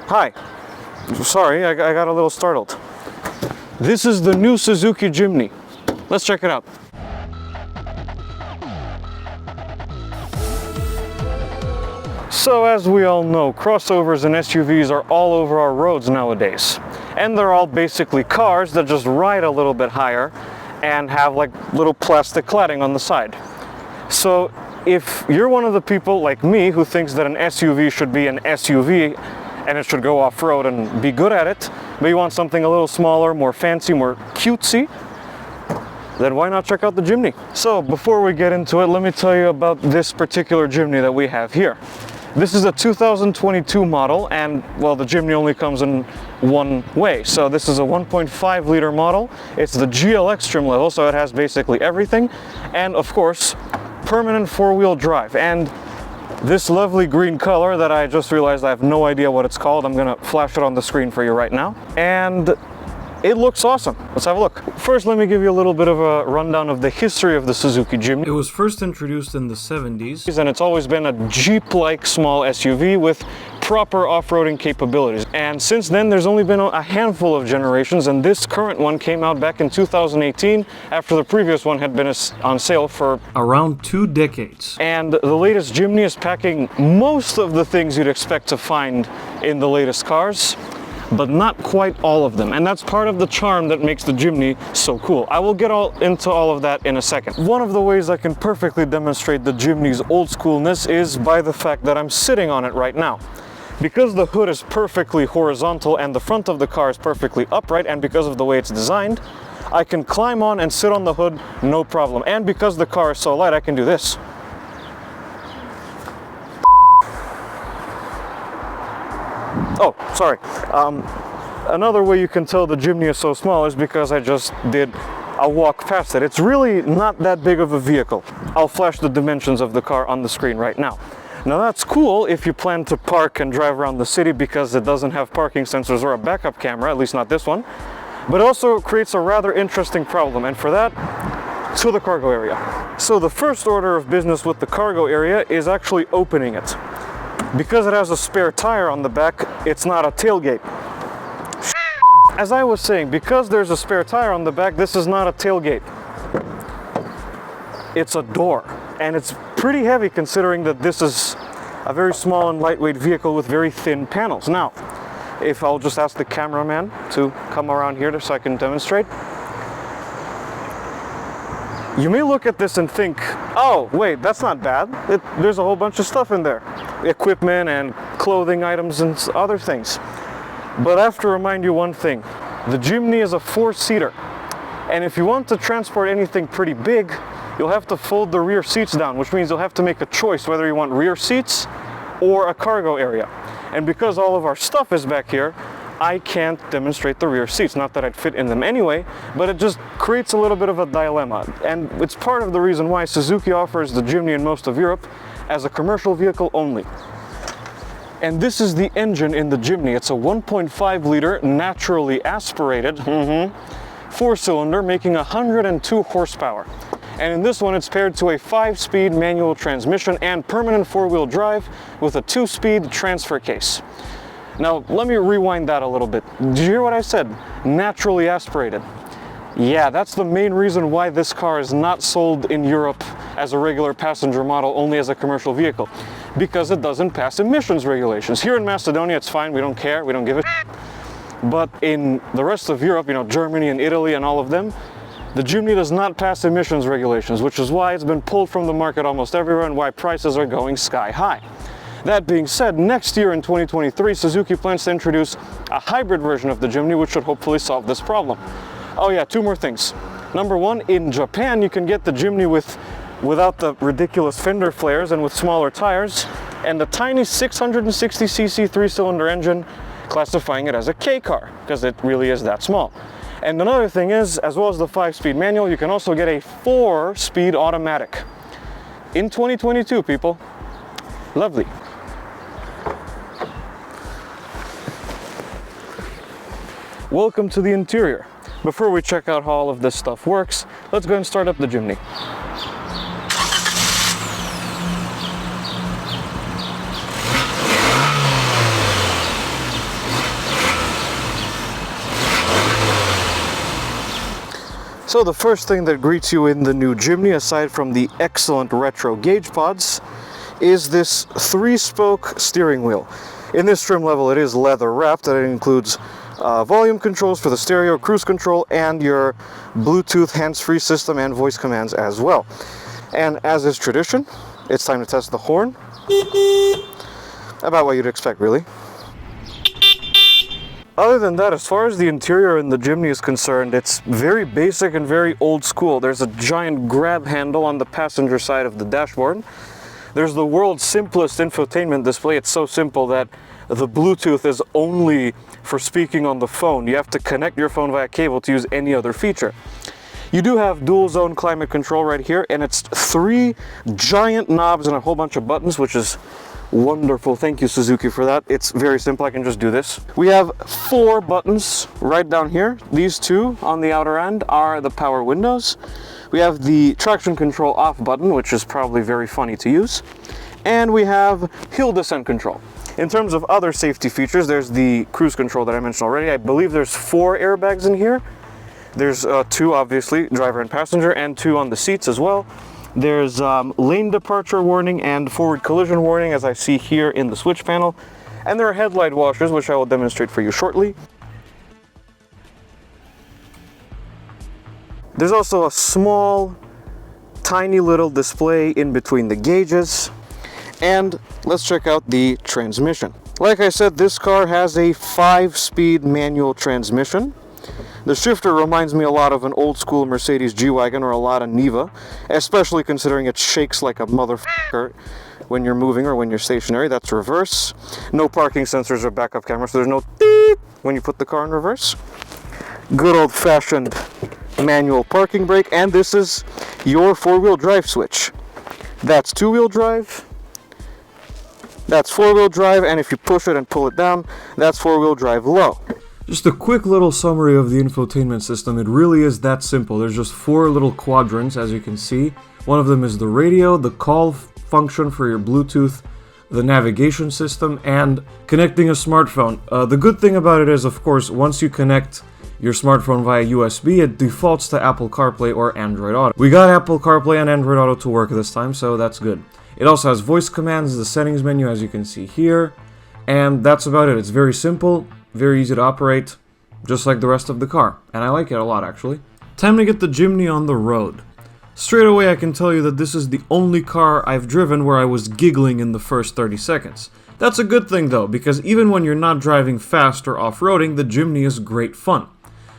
Hi. Sorry, I got a little startled. This is the new Suzuki Jimny. Let's check it out. So as we all know, crossovers and SUVs are all over our roads nowadays. And they're all basically cars that just ride a little bit higher and have like little plastic cladding on the side. So if you're one of the people like me who thinks that an SUV should be an SUV and it should go off-road and be good at it, but you want something a little smaller, more fancy, more cutesy, then why not check out the Jimny? So before we get into it, let me tell you about this particular Jimny that we have here. This is a 2022 model, and well, the Jimny only comes in one way. So this is a 1.5 liter model. It's the GLX trim level, so it has basically everything. And of course, permanent four-wheel drive. And this lovely green color that I just realized I have no idea what it's called. I'm gonna flash it on the screen for you right now. And it looks awesome. Let's have a look. First, let me give you a little bit of a rundown of the history of the Suzuki Jimny. It was first introduced in the 70s, and it's always been a Jeep-like small SUV with proper off-roading capabilities. And since then, there's only been a handful of generations, and this current one came out back in 2018 after the previous one had been on sale for around 2 decades. And the latest Jimny is packing most of the things you'd expect to find in the latest cars, but not quite all of them. And that's part of the charm that makes the Jimny so cool. I will get into all of that in a second. One of the ways I can perfectly demonstrate the Jimny's old schoolness is by the fact that I'm sitting on it right now. Because the hood is perfectly horizontal and the front of the car is perfectly upright, and because of the way it's designed, I can climb on and sit on the hood no problem. And because the car is so light, I can do this. Oh, sorry. Another way you can tell the Jimny is so small is because I just did a walk past it. It's really not that big of a vehicle. I'll flash the dimensions of the car on the screen right now. Now that's cool if you plan to park and drive around the city because it doesn't have parking sensors or a backup camera, at least not this one. But it also creates a rather interesting problem, and for that, to the cargo area. So the first order of business with the cargo area is actually opening it. Because it has a spare tire on the back, it's not a tailgate. As I was saying, because there's a spare tire on the back, this is not a tailgate. It's a door. And it's pretty heavy considering that this is a very small and lightweight vehicle with very thin panels. Now, if I'll just ask the cameraman to come around here so I can demonstrate. You may look at this and think, oh, wait, that's not bad. There's a whole bunch of stuff in there. Equipment and clothing items and other things. But I have to remind you one thing. The Jimny is a 4-seater. And if you want to transport anything pretty big, you'll have to fold the rear seats down, which means you'll have to make a choice whether you want rear seats or a cargo area. And because all of our stuff is back here, I can't demonstrate the rear seats. Not that I'd fit in them anyway, but it just creates a little bit of a dilemma. And it's part of the reason why Suzuki offers the Jimny in most of Europe as a commercial vehicle only. And this is the engine in the Jimny. It's a 1.5 liter naturally aspirated 4-cylinder making 102 horsepower. And in this one, it's paired to a 5-speed manual transmission and permanent 4-wheel drive with a 2-speed transfer case. Now, let me rewind that a little bit. Did you hear what I said? Naturally aspirated. Yeah, that's the main reason why this car is not sold in Europe as a regular passenger model, only as a commercial vehicle. Because it doesn't pass emissions regulations. Here in Macedonia, it's fine, we don't care, we don't give a shit. But in the rest of Europe, you know, Germany and Italy and all of them, the Jimny does not pass emissions regulations, which is why it's been pulled from the market almost everywhere and why prices are going sky high. That being said, next year in 2023, Suzuki plans to introduce a hybrid version of the Jimny, which should hopefully solve this problem. Oh yeah, 2 more things. Number 1, in Japan, you can get the Jimny without the ridiculous fender flares and with smaller tires, and the tiny 660cc 3-cylinder engine, classifying it as a K car, because it really is that small. And another thing is, as well as the 5-speed manual, you can also get a 4-speed automatic. In 2022, people. Lovely. Welcome to the interior. Before we check out how all of this stuff works, let's go and start up the Jimny. So the first thing that greets you in the new Jimny, aside from the excellent retro gauge pods, is this 3-spoke steering wheel. In this trim level, it is leather wrapped, and it includes volume controls for the stereo, cruise control, and your Bluetooth hands-free system and voice commands as well. And as is tradition, it's time to test the horn. About what you'd expect, really. Other than that, as far as the interior in the Jimny is concerned, it's very basic and very old school. There's a giant grab handle on the passenger side of the dashboard. There's the world's simplest infotainment display. It's so simple that the Bluetooth is only for speaking on the phone. You have to connect your phone via cable to use any other feature. You do have dual zone climate control right here, and it's 3 giant knobs and a whole bunch of buttons, which is wonderful. Thank you, Suzuki, for that. It's very simple. I can just do this. We have 4 buttons right down here. These 2 on the outer end are the power windows. We have the traction control off button, which is probably very funny to use. And we have hill descent control. In terms of other safety features, there's the cruise control that I mentioned already. I believe there's 4 airbags in here. There's 2, obviously, driver and passenger, and 2 on the seats as well. There's lane departure warning and forward collision warning, as I see here in the switch panel. And there are headlight washers, which I will demonstrate for you shortly. There's also a small, tiny little display in between the gauges. And let's check out the transmission. Like I said, this car has a 5-speed manual transmission. The shifter reminds me a lot of an old school Mercedes G-Wagon or a Lada Niva, especially considering it shakes like a motherfucker when you're moving or when you're stationary. That's reverse. No parking sensors or backup camera, so there's no beep when you put the car in reverse. Good old-fashioned manual parking brake, and this is your 4-wheel drive switch. That's 2-wheel drive. That's 4-wheel drive, and if you push it and pull it down, that's 4-wheel drive low. Just a quick little summary of the infotainment system. It really is that simple. There's just 4 little quadrants, as you can see. One of them is the radio, the call function for your Bluetooth, the navigation system, and connecting a smartphone. The good thing about it is, of course, once you connect your smartphone via USB, it defaults to Apple CarPlay or Android Auto. We got Apple CarPlay and Android Auto to work this time, so that's good. It also has voice commands, the settings menu, as you can see here, and that's about it. It's very simple, very easy to operate, just like the rest of the car, and I like it a lot, actually. Time to get the Jimny on the road. Straight away, I can tell you that this is the only car I've driven where I was giggling in the first 30 seconds. That's a good thing, though, because even when you're not driving fast or off-roading, the Jimny is great fun.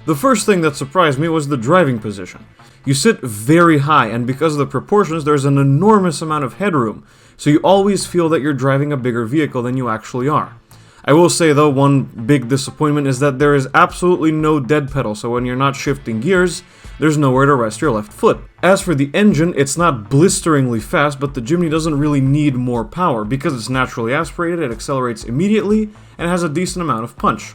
The first thing that surprised me was the driving position. You sit very high, and because of the proportions, there's an enormous amount of headroom, so you always feel that you're driving a bigger vehicle than you actually are. I will say, though, one big disappointment is that there is absolutely no dead pedal, so when you're not shifting gears, there's nowhere to rest your left foot. As for the engine, it's not blisteringly fast, but the Jimny doesn't really need more power. Because it's naturally aspirated, it accelerates immediately, and has a decent amount of punch.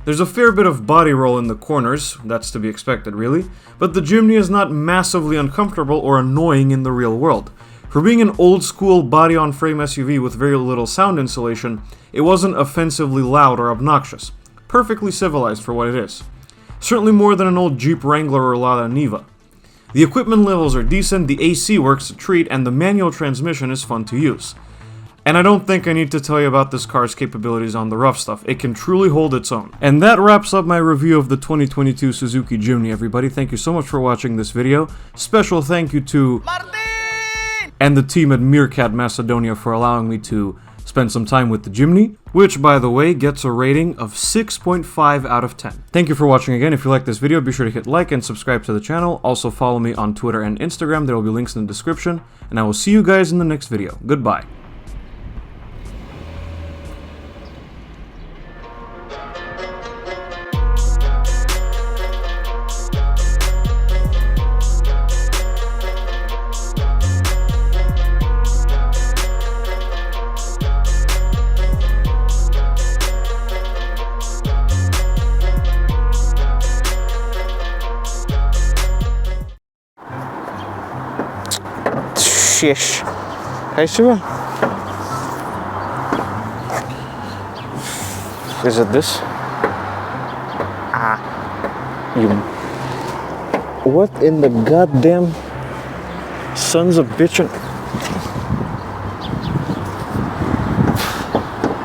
There's a fair bit of body roll in the corners, that's to be expected really, but the Jimny is not massively uncomfortable or annoying in the real world. For being an old-school body-on-frame SUV with very little sound insulation, it wasn't offensively loud or obnoxious. Perfectly civilized for what it is. Certainly more than an old Jeep Wrangler or Lada Niva. The equipment levels are decent, the AC works a treat, and the manual transmission is fun to use. And I don't think I need to tell you about this car's capabilities on the rough stuff. It can truly hold its own. And that wraps up my review of the 2022 Suzuki Jimny, everybody. Thank you so much for watching this video. Special thank you to Martin and the team at Meerkat Macedonia for allowing me to spend some time with the Jimny, which, by the way, gets a rating of 6.5 out of 10. Thank you for watching again. If you like this video, be sure to hit like and subscribe to the channel. Also follow me on Twitter and Instagram. There will be links in the description. And I will see you guys in the next video. Goodbye. Sheesh. Hey, Shiva. Is it this? Ah. You. What in the goddamn sons of bitchin'?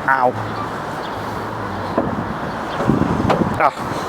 Ow. Ah.